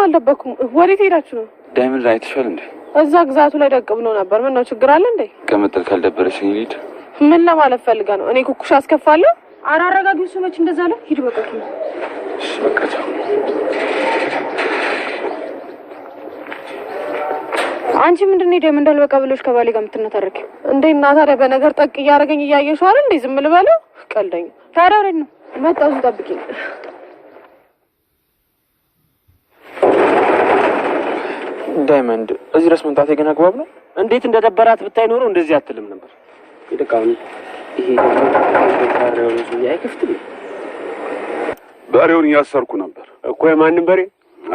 አልደበኩም ወዴት ሄዳችሁ ነው ዳይመንድ ላይ ተሻለ እንዴ እዛ ግዛቱ ላይ ደቅ ብሎ ነበር ምን ነው ችግር አለ እንዴ ከመጥል ካልደበረሽኝ ሊድ ምን ለማለት ፈልጋ ነው እኔ ኩኩሽ አስከፋለሁ አራረጋጊው ሰዎች እንደዛ አለ ሂድ በቃ እሺ በቃ ቻው አንቺ ምንድነው ዳይመንድ አልበቃ ብለሽ ከባሌ ጋር ምትነታረክ እንዴ እና ታዲያ በነገር ጠቅ ያረጋኝ ያያየሽው አይደል እንዴ ዝም ልበለው ቀልደኝ ታዲያ ወሬ ነው መጣው ጠብቂኝ ዳይመንድ እዚህ ድረስ መምጣቴ ግን አግባብ ነው እንዴት እንደደበራት ብታይ ኖሮ እንደዚህ አትልም ነበር ይደቃው ይሄ ካሬው ነው ያይከፍትም በሬውን ያሰርኩ ነበር እኮ የማንን በሬ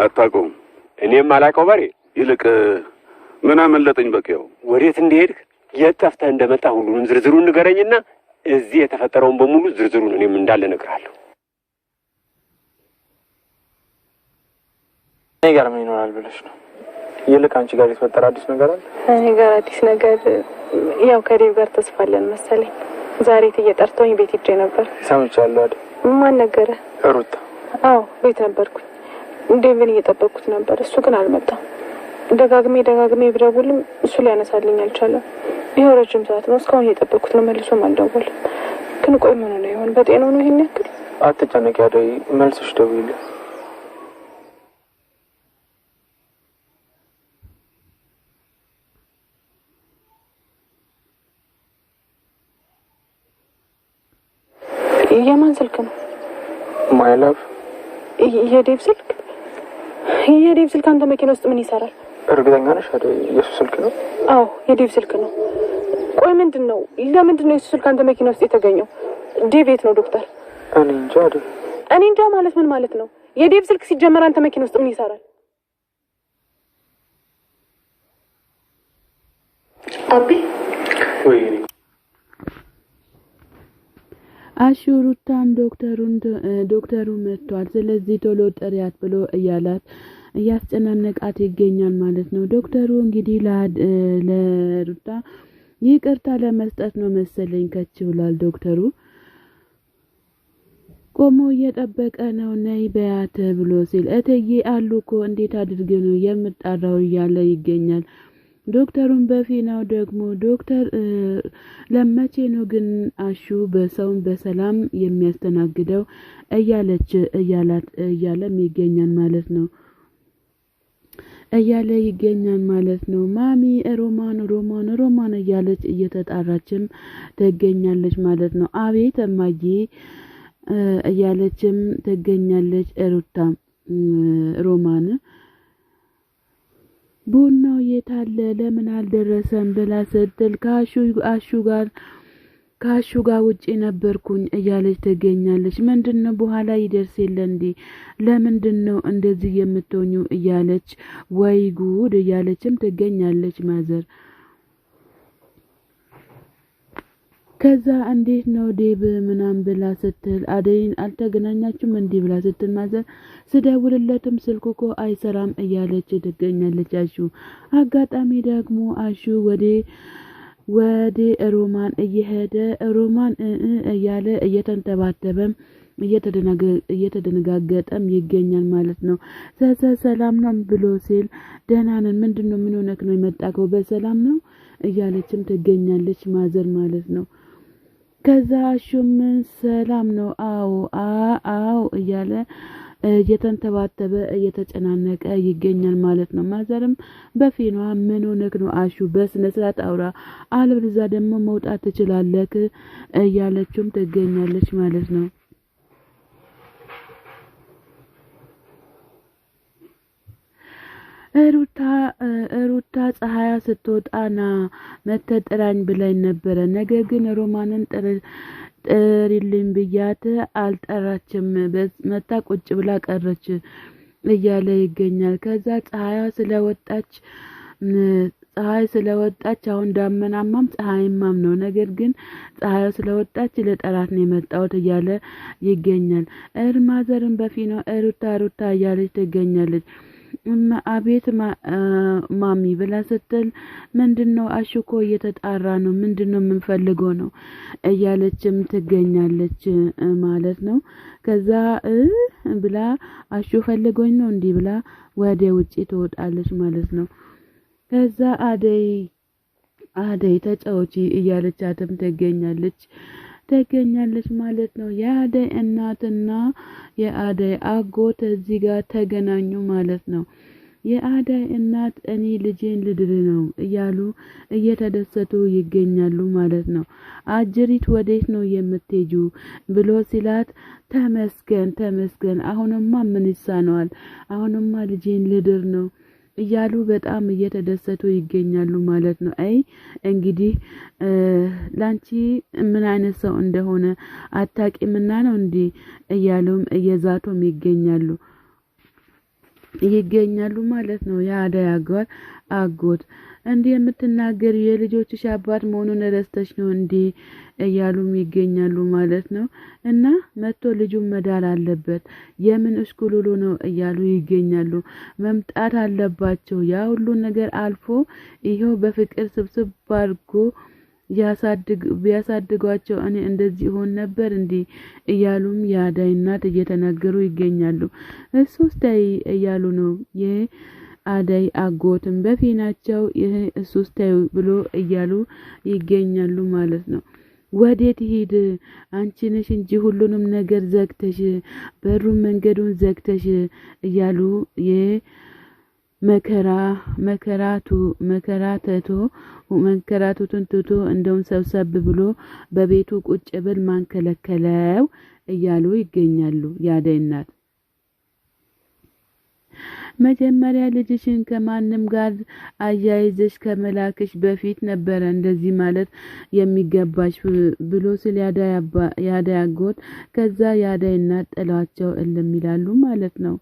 አታውቀውም እኔም አላውቀው በሬ ይልቅ ምን አመለጠኝ በቂያው ወዴት እንደሄድክ የጠፍተህ እንደመጣ ሁሉንም ዝርዝሩን ንገረኝና እዚህ የተፈጠረውን በሙሉ ዝርዝሩን እኔም እንዳለ እነግርሃለሁ እኔ ጋር ምን ይኖራል ብለሽ ነው ይልቅ አንቺ ጋር የተፈጠረ አዲስ ነገር አለ እኔ ጋር አዲስ ነገር ያው ከዴቭ ጋር ተስፋለን መሰለኝ ዛሬ ተየጠርቶኝ ቤት ሄጄ ነበር ሰምቻለሁ አይደል ማን ነገረ ሩታ አዎ ቤት ነበርኩ ዴቭን እየጠበቅኩት ነበር እሱ ግን አልመጣም ደጋግሜ ብደውልም እሱ ሊያነሳልኝ አልቻለም ይሄው ረጅም ሰዓት ነው እስካሁን እየጠበቅኩት ነው መልሶም አልደወለም ግን ቆይ ምን ነው ይሆን በጤናው ነው ይሄን ያክል አትጨነቂ አይደል መልስሽ ደውይልኝ የማን ስልክ ነው ማይ ላቭ የዴቭ ስልክ አንተ መኪና ውስጥ ምን ይሰራል እርግጠኛ ነሽ አይደል የሱ ስልክ ነው አዎ የዴቭ ስልክ ነው ቆይ ምንድነው ለምንድነው የሱ ስልክ አንተ መኪና ውስጥ የተገኘው ዴቭ የት ነው ዶክተር እኔ እንጃ አይደል እኔ እንጃ ማለት ምን ማለት ነው የዴቭ ስልክ ሲጀመር አንተ መኪና ውስጥ ምን ይሰራል አቢ ወይ አሹሩታን ዶክተሩ መጥቷል ስለዚህ ቶሎ ጥሪያት ብሎ እያስጨናነቃት ይገኛል ማለት ነው ዶክተሩ እንግዲህ ለሩታ ይቅርታ ለመስጠት ነው መሰለኝ ከች ብሏል ዶክተሩ ቆሞ እየጠበቀ ነው ነይ በያት ብሎ ሲል እተዬ አሉኮ እንዴት አድርገ ነው የምጣራው እያለ ይገኛል ዶክተሩን በፊናው ደግሞ ዶክተር ለመቼ ነው ግን አሹ በሰውን በሰላም የሚያስተናግደው እያለም ይገኛል ማለት ነው ማሚ ሮማን እያለች እየተጣራችም ትገኛለች ማለት ነው አቤት እማዬ እያለችም ትገኛለች ሩታ ሮማን ቡናው የታለ ለምን አልደረሰም ብላ ስትል ካሹ ጋር ውጪ ነበርኩኝ እያለች ትገኛለች ምንድነው በኋላ ይደርስ የለ እንዴ ለምንድነው እንደዚህ የምትሆኙ እያለች ወይ ጉድ እያለችም ትገኛለች ማዘር ከዛ እንዴት ነው ዴብ ምናም ብላ ስትል አደይን አልተገናኛችሁም እንዴ ብላ ስትል ማዘር ስደውልለትም ስልኩኮ አይሰራም እያለች ትገኛለች አሹ አጋጣሚ ደግሞ አሹ ወደ ሮማን እየሄደ ሮማን እያለ እየተንተባተበም እየተደነጋገጠም ይገኛል ማለት ነው ሰላም ነው ብሎ ሲል ደህና ነን ምንድነው ምን ሆነክ ነው የመጣከው በሰላም ነው እያለችም ትገኛለች ማዘር ማለት ነው ከዛ አሹም ሰላም ነው አዎ እያለ እየተንተባተበ እየተጨናነቀ ይገኛል ማለት ነው ማዘርም በፊኗ ምን ሆነክ ነው አሹ በስነ ስርዓት አውራ አለብዛ ደግሞ መውጣት ትችላለክ እያለችም ትገኛለች ማለት ነው ሩታ ፀሐያ ስትወጣና መተጥራኝ ብላኝ ነበረ ነገር ግን ሮማንን ጥሪልኝ ብያት አልጠራችም መታ ቁጭ ብላ ቀረች እያለ ይገኛል ከዛ ፀሐይ ስለወጣች አሁን ዳመናማም ፀሐይማም ነው ነገር ግን ፀሐይ ስለወጣች ለጠራት ነው የመጣው እያለ ይገኛል ማዘርም በፊናው ሩታ እያለች ትገኛለች አቤት ማሚ ብላ ስትል ምንድነው አሹኮ እየተጣራ ነው ምንድነው የምንፈልገው ነው እያለችም ትገኛለች ማለት ነው። ከዛ ብላ አሹ ፈልጎኝ ነው እንዲህ ብላ ወደ ውጪ ትወጣለች ማለት ነው። ከዛ አደይ ተጫውቺ እያለቻትም ትገኛለች ማለት ነው። የአደይ እናትና የአደይ አጎት እዚህ ጋር ተገናኙ ማለት ነው። የአደይ እናት እኔ ልጄን ልድር ነው እያሉ እየተደሰቱ ይገኛሉ ማለት ነው። አጅሪት ወዴት ነው የምትሄጁ ብሎ ሲላት ተመስገን አሁንማ ምን ይሳነዋል አሁንማ ልጄን ልድር ነው እያሉ በጣም እየተደሰቱ ይገኛሉ ማለት ነው። አይ እንግዲህ ላንቺ ምን አይነት ሰው እንደሆነ አታቂምና ነው እንዴ እያሉም እየዛቱም ይገኛሉ ማለት ነው። የአደይ አጎት እንዴ የምትናገር የልጆችሽ አባት መሆኑን ረስተሽ ነው እንዴ እያሉም ይገኛሉ ማለት ነው። እና መጥቶ ልጁን መዳር አለበት የምን እስኩሉሉ ነው እያሉ ይገኛሉ። መምጣት አለባቸው ያ ሁሉ ነገር አልፎ ይሄው በፍቅር ስብስብ አድርጎ ቢያሳድጓቸው እኔ እንደዚህ ሆን ነበር እንዴ እያሉም የአደይ እናት እየተናገሩ ይገኛሉ። እሱስታይ እያሉ ነው የአደይ አጎትም በፊናቸው ይሄ እሱስታይ ብሎ እያሉ ይገኛሉ ማለት ነው። ወዴት ሄድ አንቺ ነሽ እንጂ ሁሉንም ነገር ዘግተሽ በሩን መንገዱን ዘግተሽ እያሉ መከራቱን ትቶ እንደውን ሰብሰብ ብሎ በቤቱ ቁጭ ብል ማንከለከለው እያሉ ይገኛሉ የአደይ እናት። መጀመሪያ ልጅሽን ከማንም ጋር አያይዘሽ ከመላክሽ በፊት ነበረ እንደዚህ ማለት የሚገባሽ ብሎ ሲል የአደይ አጎት ከዛ የአደይ እናት ጥሏቸው እልም ይላሉ ማለት ነው።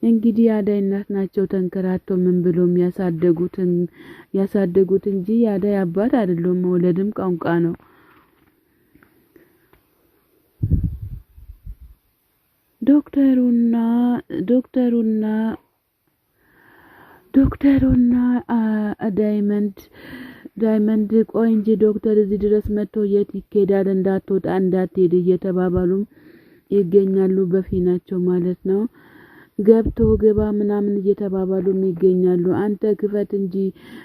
እንግዲህ የአደይ እናት ናቸው ተንከራቶ ምን ብሎም ያሳደጉት እንጂ የአደይ አባት አይደለም። መውለድም ቋንቋ ነው። ዶክተሩና ዳይመንድ ቆይ እንጂ ዶክተር እዚህ ድረስ መጥቶ የት ይኬዳል እንዳትወጣ እንዳትሄድ እየተባባሉም ይገኛሉ በፊናቸው ማለት ነው። ገብቶ ግባ ምናምን እየተባባሉም ይገኛሉ። አንተ ክፈት እንጂ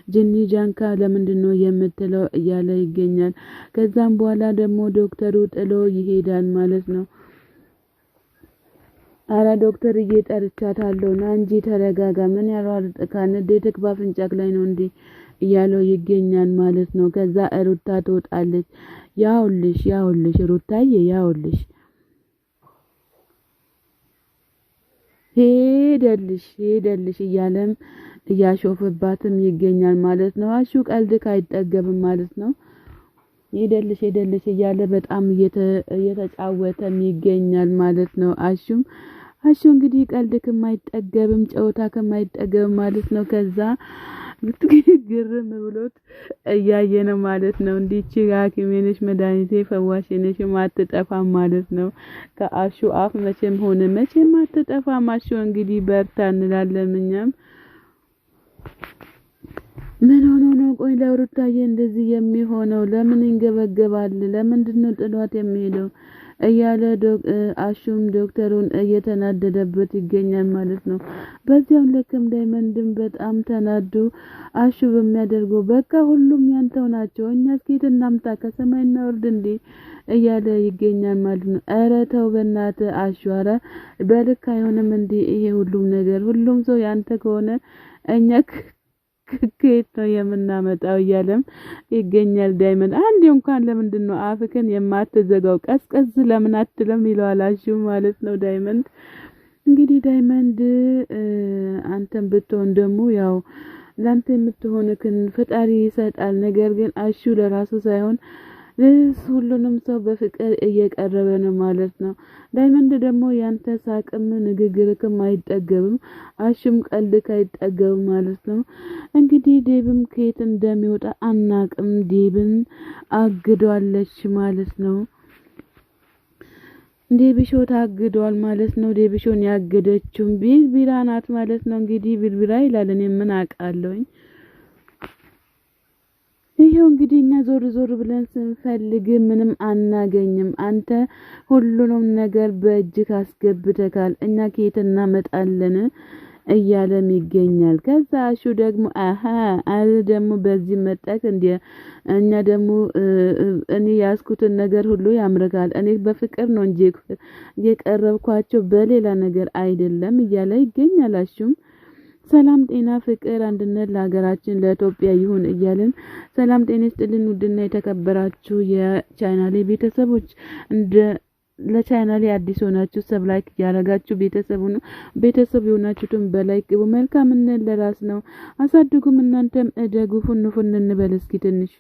ጅኒ ጃንካ ለምንድነው የምትለው እያለ ይገኛል። ከዛም በኋላ ደግሞ ዶክተሩ ጥሎ ይሄዳል ማለት ነው። አራ ዶክተር እየጠርቻታለሁ ና እንጂ ተረጋጋ ምን ያሯርጥካን እንዴት ባፍንጫክ ላይ ነው እንዴ እያለው ይገኛል ማለት ነው። ከዛ ሩታ ትወጣለች። ያውልሽ ሩታዬ ያውልሽ ሄደልሽ እያለም እያሾፈባትም ይገኛል ማለት ነው። አሹ ቀልድክ አይጠገብም ማለት ነው። ሄደልሽ እያለ በጣም እየተጫወተም ይገኛል ማለት ነው። አሹ እንግዲህ ቀልድክም አይጠገብም ጨዋታክም አይጠገብም ማለት ነው። ከዛ ግርም ብሎት እያየ ነው ማለት ነው። እንዲቺ ሐኪሜ ነሽ መድኃኒቴ ፈዋሽ ነሽ ማትጠፋም ማለት ነው። ከአሹ አፍ መቼም አትጠፋም። አሹ እንግዲህ በርታ እንላለን እኛም። ምን ሆኖ ነው ቆይ ለሩታዬ እንደዚህ የሚሆነው ለምን ይንገበገባል ለምንድነው ጥሏት የሚሄደው እያለ አሹም ዶክተሩን እየተናደደበት ይገኛል ማለት ነው። በዚያም ለከም ዳይመንድም በጣም ተናዶ አሹ በሚያደርገው በቃ ሁሉም ያንተው ናቸው እኛ እስኪት እናምጣ ከሰማይና ወርድ እንዴ እያለ ይገኛል ማለት ነው። ኧረ ተው በእናትህ አሹ ኧረ በልክ አይሆንም እንዴ ይሄ ሁሉም ነገር ሁሉም ሰው ያንተ ከሆነ እኛ ከየት ነው የምናመጣው እያለም ይገኛል ዳይመንድ። አንዴ እንኳን ለምንድነው አፍክን የማትዘጋው ቀስቀስ ለምን አትለም ይለዋል አሹ ማለት ነው። ዳይመንድ እንግዲህ ዳይመንድ አንተም ብትሆን ደግሞ ያው ላንተ የምትሆንክን ፈጣሪ ይሰጣል። ነገር ግን አሹ ለራሱ ሳይሆን ሁሉንም ሰው በፍቅር እየቀረበ ነው ማለት ነው። ዳይመንድ ደግሞ ያንተ ሳቅም ንግግርክም አይጠገብም አሹም ቀልድክ አይጠገብም ማለት ነው። እንግዲህ ዴብም ከየት እንደሚወጣ አናቅም። ዴብን አግዷለች ማለት ነው። ዴብሾ ታግዷል ማለት ነው። ዴብሾን ያገደችው ቢልቢራ ናት ማለት ነው። እንግዲህ ቢልቢራ ይላል እኔ ምን አውቃለሁኝ። ይሄው እንግዲህ እኛ ዞር ዞር ብለን ስንፈልግ ምንም አናገኝም። አንተ ሁሉንም ነገር በእጅ ካስገብተካል እኛ ከየት እናመጣለን እያለም ይገኛል። ከዛ አሹ ደግሞ አለ ደግሞ በዚህ መጣክ እንደ እኛ ደግሞ እኔ ያስኩትን ነገር ሁሉ ያምርካል እኔ በፍቅር ነው እንጂ የቀረብኳቸው በሌላ ነገር አይደለም እያለ ይገኛል። አሹም ሰላም ጤና ፍቅር አንድነት ለሀገራችን ለኢትዮጵያ ይሁን እያልን ሰላም ጤና ይስጥልን። ውድና የተከበራችሁ የቻናሌ ቤተሰቦች እንደ ለቻናሌ አዲስ ሆናችሁ ሰብስክራይብ ያደረጋችሁ ቤተሰብ የሆናችሁትን በላይክ ግቡ። መልካምነት ለራስ ነው። አሳድጉም እናንተም እደጉ። ፉን እንበል እስኪ ትንሽ